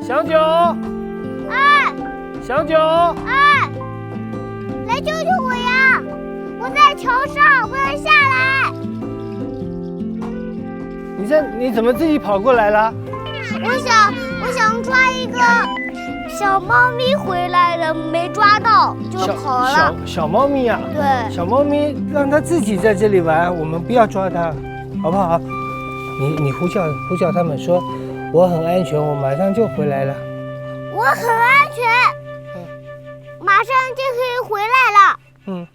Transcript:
小九，哎，小九，哎，来救救我呀！我在桥上，不能下来。你怎么自己跑过来了？我想抓一个小猫咪回来了，没抓到就跑了。小猫咪啊？对，小猫咪让它自己在这里玩，我们不要抓它，好不好？你呼叫他们说，我很安全，我马上就回来了。我很安全，马上就可以回来了。嗯。